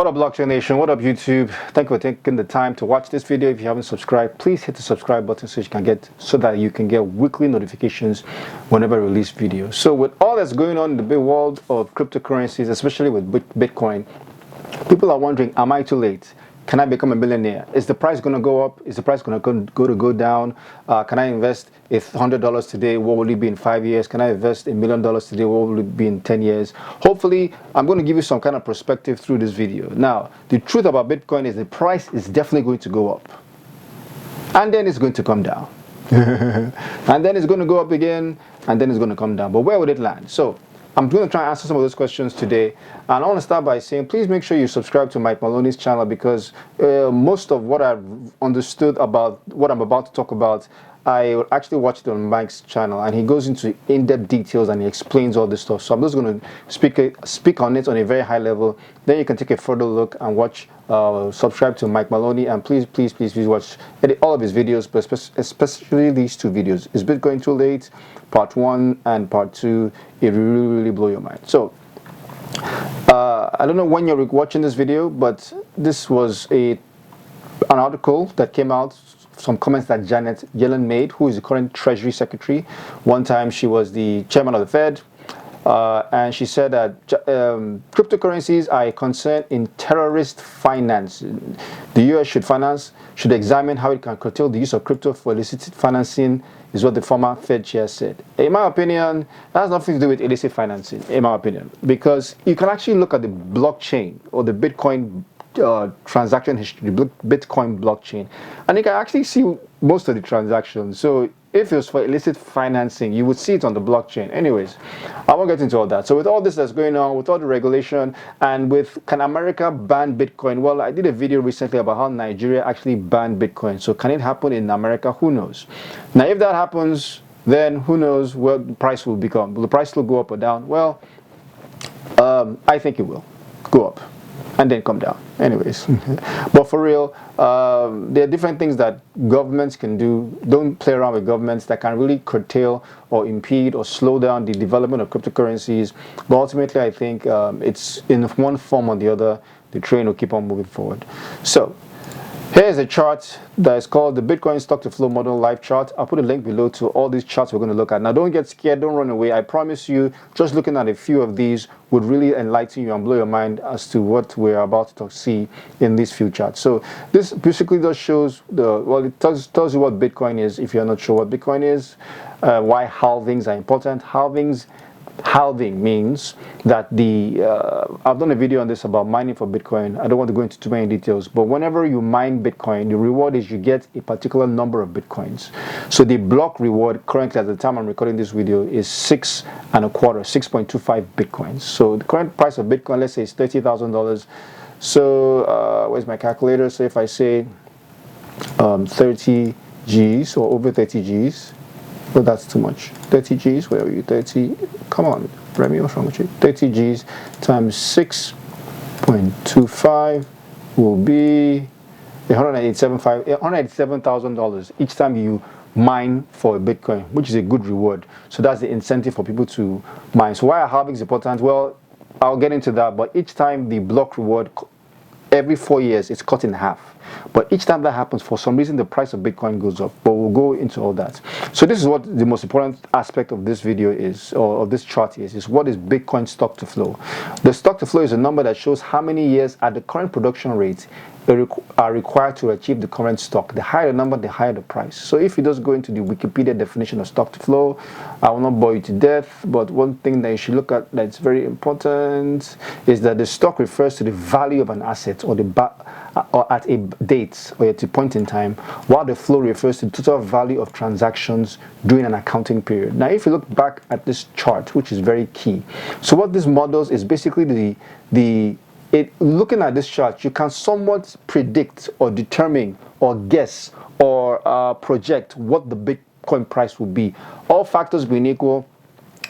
What up, Blockchain Nation? What up, YouTube? Thank you for taking the time to watch this video. If you haven't subscribed, please hit the subscribe button so that you can get weekly notifications whenever I release videos. So with all that's going on in the big world of cryptocurrencies, especially with Bitcoin, people are wondering, am I too late? Can I become a millionaire? Is the price going to go up? Is the price going to go down? Can I invest $100 today? What will it be in 5 years? Can I invest $1 million today? What will it be in 10 years? Hopefully, I'm going to give you some kind of perspective through this video. Now, the truth about Bitcoin is the price is definitely going to go up. And then it's going to come down. And then it's going to go up again. And then it's going to come down. But where would it land? So, I'm going to try and answer some of those questions today. And I want to start by saying, please make sure you subscribe to Mike Maloney's channel, because most of what I've understood about what I'm about to talk about, I actually watched it on Mike's channel, and he goes into in-depth details and he explains all this stuff. So I'm just going to speak on it on a very high level. Then you can take a further look and watch, subscribe to Mike Maloney, and please watch all of his videos, but especially these two videos. Is Bitcoin too late? Part 1 and Part 2. It will really blow your mind. So I don't know when you're watching this video, but this was an article that came out, some comments that Janet Yellen made, who is the current Treasury Secretary. One time she was the chairman of the Fed, and she said that cryptocurrencies are a concern in terrorist financing. The U.S. should examine how it can curtail the use of crypto for illicit financing, is what the former Fed chair said. In my opinion, that has nothing to do with illicit financing, in my opinion, because you can actually look at the blockchain or the Bitcoin transaction history, the Bitcoin blockchain, and you can actually see most of the transactions. So if it was for illicit financing, you would see it on the blockchain. Anyways, I won't get into all that. So with all this that's going on, with all the regulation, and with can America ban Bitcoin? Well, I did a video recently about how Nigeria actually banned Bitcoin. So can it happen in America? Who knows? Now, if that happens, then who knows what the price will become? Will the price still go up or down? Well, I think it will go up and then come down. Anyways, but for real, there are different things that governments can do. Don't play around with governments that can really curtail or impede or slow down the development of cryptocurrencies. But ultimately, I think it's in one form or the other, the train will keep on moving forward. So here's a chart that is called the Bitcoin stock to flow model live chart. I'll put a link below to all these charts we're going to look at. Now, don't get scared, don't run away. I promise you, just looking at a few of these would really enlighten you and blow your mind as to what we're about to see in these few charts. So this basically just shows it tells you what Bitcoin is if you're not sure what Bitcoin is, why halvings are important. Halving means that I've done a video on this about mining for Bitcoin. I don't want to go into too many details, but whenever you mine Bitcoin, the reward is you get a particular number of Bitcoins. So the block reward currently at the time I'm recording this video is 6.25 Bitcoins. So the current price of Bitcoin, let's say, is $30,000. So where's my calculator? So if I say 30 G's or over 30 G's, well, that's too much. 30 G's, where are you? 30, come on, Remy, what's wrong with you? 30 G's times 6.25 will be $187,000 each time you mine for a Bitcoin, which is a good reward. So that's the incentive for people to mine. So why are halvings important? Well, I'll get into that, but each time the block reward, every 4 years, it's cut in half. But each time that happens, for some reason, the price of Bitcoin goes up. But we'll go into all that. So this is what the most important aspect of this video is, or of this chart is what is Bitcoin stock to flow. The stock to flow is a number that shows how many years at the current production rate are required to achieve the current stock. The higher the number, the higher the price. So if you just go into the Wikipedia definition of stock to flow, I will not bore you to death, but one thing that you should look at that's very important is that the stock refers to the value of an asset or at a date or at a point in time, while the flow refers to the total value of transactions during an accounting period. Now, if you look back at this chart, which is very key, so what this models is basically looking at this chart, you can somewhat predict or determine or guess or project what the Bitcoin price will be. All factors being equal,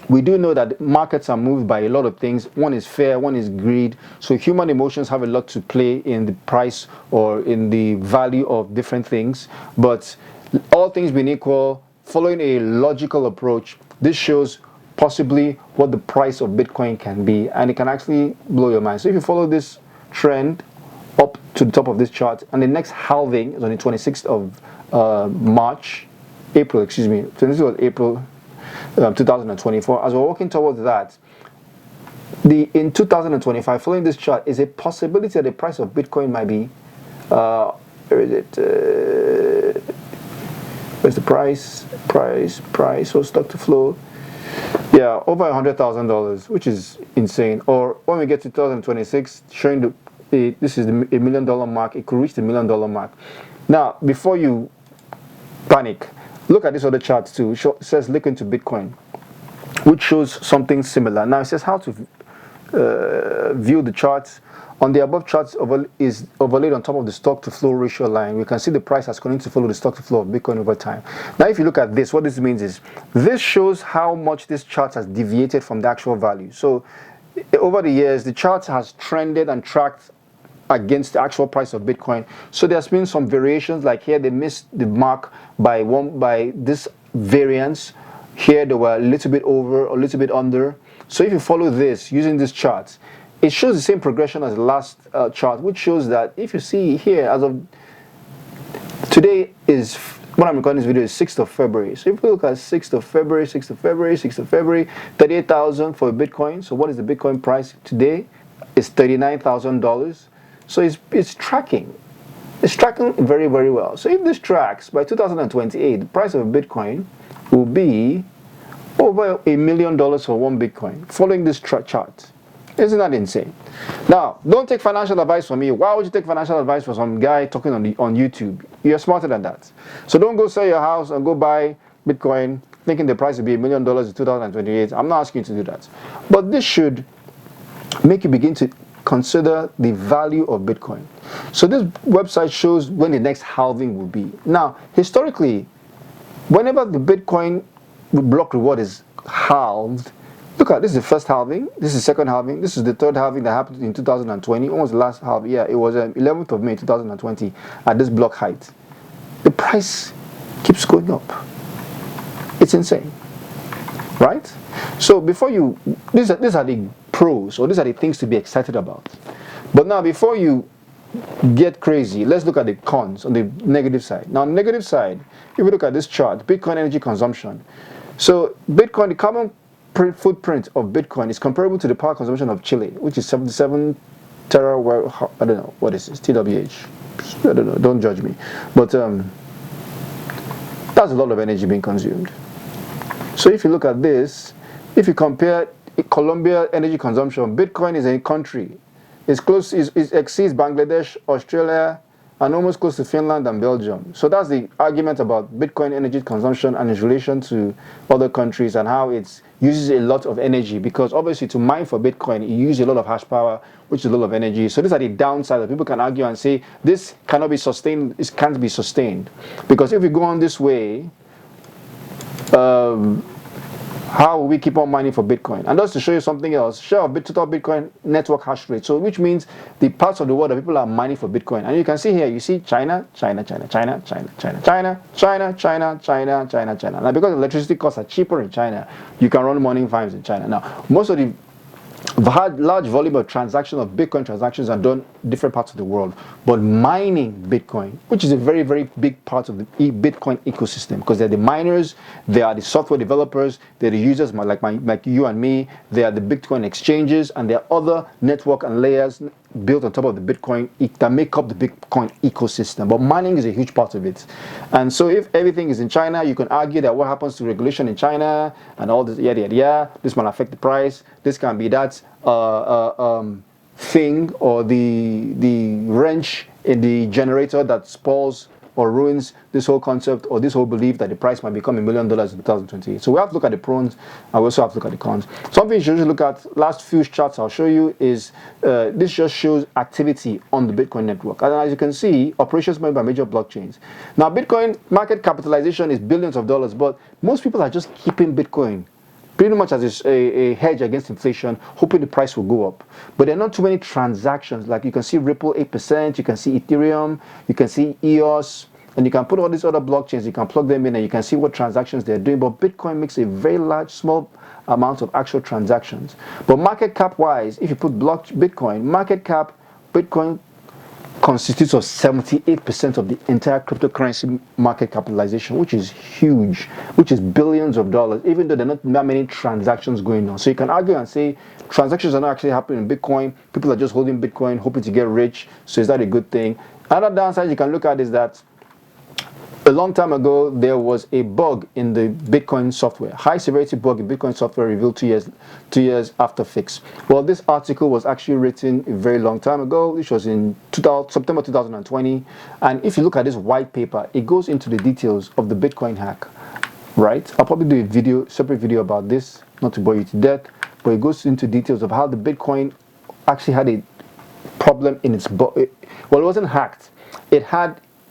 we do know that markets are moved by a lot of things. One is fear, one is greed. So human emotions have a lot to play in the price or in the value of different things. But all things being equal, following a logical approach, this shows possibly what the price of Bitcoin can be, and it can actually blow your mind. So if you follow this trend up to the top of this chart, and the next halving is on the 26th of April 2024. As we're working towards that, in 2025, following this chart, is a possibility that the price of Bitcoin might be, where is it? Where's the price? So stock to flow. Yeah, over $100,000, which is insane. Or when we get to 2026, showing this is the $1 million mark. It could reach the $1 million mark. Now, before you panic, look at this other chart too. It says look into Bitcoin, which shows something similar. Now it says how to view the charts. On the above charts is overlaid on top of the stock to flow ratio line. We can see the price has continued to follow the stock to flow of Bitcoin over time. Now if you look at this, what this means is this shows how much this chart has deviated from the actual value. So over the years, the chart has trended and tracked against the actual price of Bitcoin. So there's been some variations, like here they missed the mark by this variance. Here they were a little bit over or a little bit under. So if you follow this using this chart, it shows the same progression as the last chart, which shows that if you see here, as of today is, when I'm recording this video is 6th of February. So if we look at 6th of February, 38,000 for a Bitcoin. So what is the Bitcoin price today? It's $39,000. So it's tracking. It's tracking very, very well. So if this tracks, by 2028, the price of a Bitcoin will be over $1 million for one Bitcoin, following this chart. Isn't that insane? Now, don't take financial advice from me. Why would you take financial advice from some guy talking on YouTube? You're smarter than that. So don't go sell your house and go buy Bitcoin thinking the price will be $1 million in 2028. I'm not asking you to do that. But this should make you begin to consider the value of Bitcoin. So this website shows when the next halving will be. Now, historically, whenever the Bitcoin block reward is halved, look at this is the first halving, this is the second halving, this is the third halving that happened in 2020. When was the last halving? Yeah, it was 11th of May 2020 at this block height. The price keeps going up. It's insane, right? So before you, these are the pros, or these are the things to be excited about. But now before you get crazy, let's look at the cons on the negative side. Now on the negative side, if we look at this chart, Bitcoin energy consumption. So Bitcoin, the carbon footprint of Bitcoin is comparable to the power consumption of Chile, which is 77 tera, I don't know, what is this, TWH? I don't know, don't judge me. But that's a lot of energy being consumed. So if you look at this, if you compare Colombia energy consumption, Bitcoin is a country. It exceeds Bangladesh, Australia, and almost close to Finland and Belgium. So that's the argument about Bitcoin energy consumption and its relation to other countries and how it uses a lot of energy, because obviously to mine for Bitcoin, it uses a lot of hash power, which is a lot of energy. So these are the downsides that people can argue and say this cannot be sustained, this can't be sustained. Because if we go on this way, how will we keep on mining for Bitcoin? And just to show you something else, share of total Bitcoin network hash rate. So which means the parts of the world that people are mining for Bitcoin. And you can see here, you see China. Now because electricity costs are cheaper in China, you can run mining farms in China. Now, most of the large volume of transactions of Bitcoin transactions are done in different parts of the world, but mining Bitcoin, which is a very, very big part of the Bitcoin ecosystem, because they're the miners, they are the software developers, they're the users like you and me, they are the Bitcoin exchanges, and there are other network and layers built on top of the Bitcoin that make up the Bitcoin ecosystem. But mining is a huge part of it. And so if everything is in China, you can argue that what happens to regulation in China and all this, this might affect the price. This can be that thing or the wrench in the generator that spoils or ruins this whole concept or this whole belief that the price might become $1 million in 2028. So we have to look at the pros and we also have to look at the cons. Something you should look at, last few charts I'll show you is, this just shows activity on the Bitcoin network. And as you can see, operations made by major blockchains. Now Bitcoin market capitalization is billions of dollars, but most people are just keeping Bitcoin pretty much as a hedge against inflation, hoping the price will go up. But there are not too many transactions. Like you can see Ripple 8%, you can see Ethereum, you can see EOS, and you can put all these other blockchains, you can plug them in and you can see what transactions they're doing. But Bitcoin makes a very large, small amount of actual transactions. But market cap wise, if you put Bitcoin, market cap Bitcoin constitutes of 78% of the entire cryptocurrency market capitalization, which is huge, which is billions of dollars, even though there are not that many transactions going on. So you can argue and say transactions are not actually happening in Bitcoin. People are just holding Bitcoin, hoping to get rich. So is that a good thing? Another downside you can look at is that a long time ago, there was a bug in the Bitcoin software. High severity bug in Bitcoin software revealed 2 years after fix. Well, this article was actually written a very long time ago, which was in September 2020. And if you look at this white paper, it goes into the details of the Bitcoin hack, right? I'll probably do a separate video about this, not to bore you to death, but it goes into details of how the Bitcoin actually had a problem in its well, it wasn't hacked.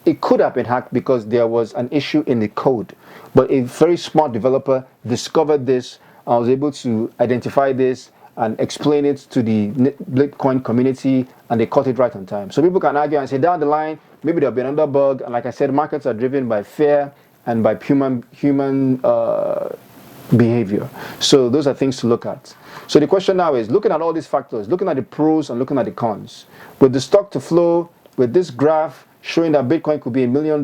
It could have been hacked because there was an issue in the code, but a very smart developer discovered this. I was able to identify this and explain it to the Bitcoin community, and they caught it right on time. So people can argue and say down the line, maybe there'll be another bug. And like I said, markets are driven by fear and by human behavior. So those are things to look at. So the question now is, looking at all these factors, looking at the pros and looking at the cons, with the stock to flow, with this graph showing that Bitcoin could be $1 million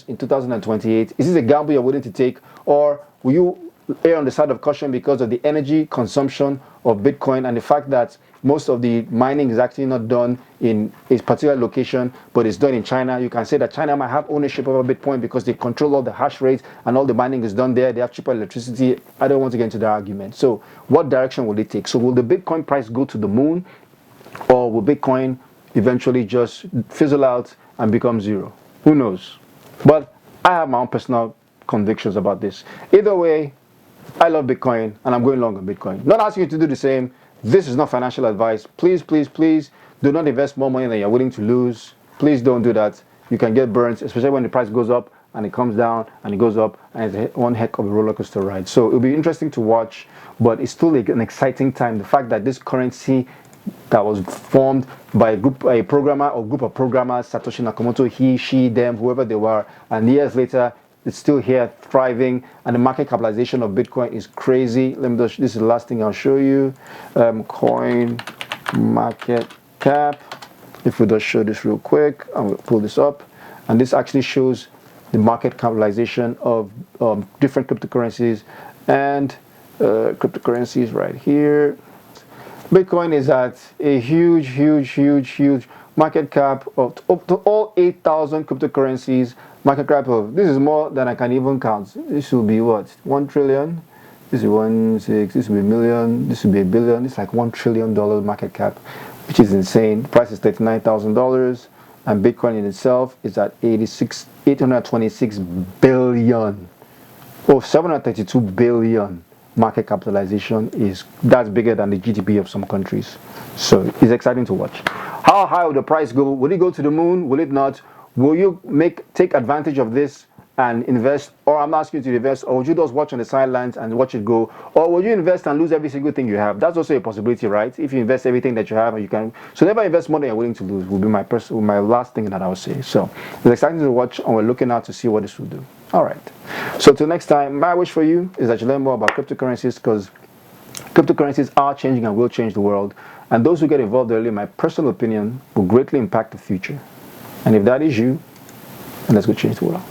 in 2028, is this a gamble you're willing to take, or will you err on the side of caution because of the energy consumption of Bitcoin and the fact that most of the mining is actually not done in a particular location, but it's done in China? You can say that China might have ownership over Bitcoin because they control all the hash rates and all the mining is done there. They have cheaper electricity. I don't want to get into that argument. So what direction will it take? So will the Bitcoin price go to the moon, or will Bitcoin eventually just fizzle out and become zero? Who knows? But I have my own personal convictions about this. Either way, I love Bitcoin and I'm going long on Bitcoin. Not asking you to do the same. This is not financial advice. Please, please, please do not invest more money than you're willing to lose. Please don't do that. You can get burnt, especially when the price goes up and it comes down and it goes up, and it's one heck of a roller coaster ride. So it'll be interesting to watch, but it's still an exciting time. The fact that this currency that was formed by a programmer or group of programmers, Satoshi Nakamoto, he, she, them, whoever they were, and years later, it's still here thriving, and the market capitalization of Bitcoin is crazy. This is the last thing I'll show you. Coin market cap. If we just show this real quick, and we'll pull this up, and this actually shows the market capitalization of different cryptocurrencies, and cryptocurrencies right here. Bitcoin is at a huge market cap of up to all 8,000 cryptocurrencies. Market cap of, this is more than I can even count. This will be what? 1 trillion? This is 1.6, this will be a million, this will be a billion. It's like $1 trillion market cap, which is insane. The price is $39,000, and Bitcoin in itself is at 826 billion. Oh, 732 billion. Market capitalization that's bigger than the GDP of some countries. So it's exciting to watch. How high will the price go? Will it go to the moon? Will it not? Will you take advantage of this and invest? Or I'm asking you to invest, or would you just watch on the sidelines and watch it go? Or will you invest and lose every single thing you have? That's also a possibility, right? If you invest everything that you have, and you can, so never invest more than you're willing to lose, will be my last thing that I would say. So it's exciting to watch, and we're looking out to see what this will do. All right. So till next time, my wish for you is that you learn more about cryptocurrencies, because cryptocurrencies are changing and will change the world. And those who get involved early, in my personal opinion, will greatly impact the future. And if that is you, then let's go change the world.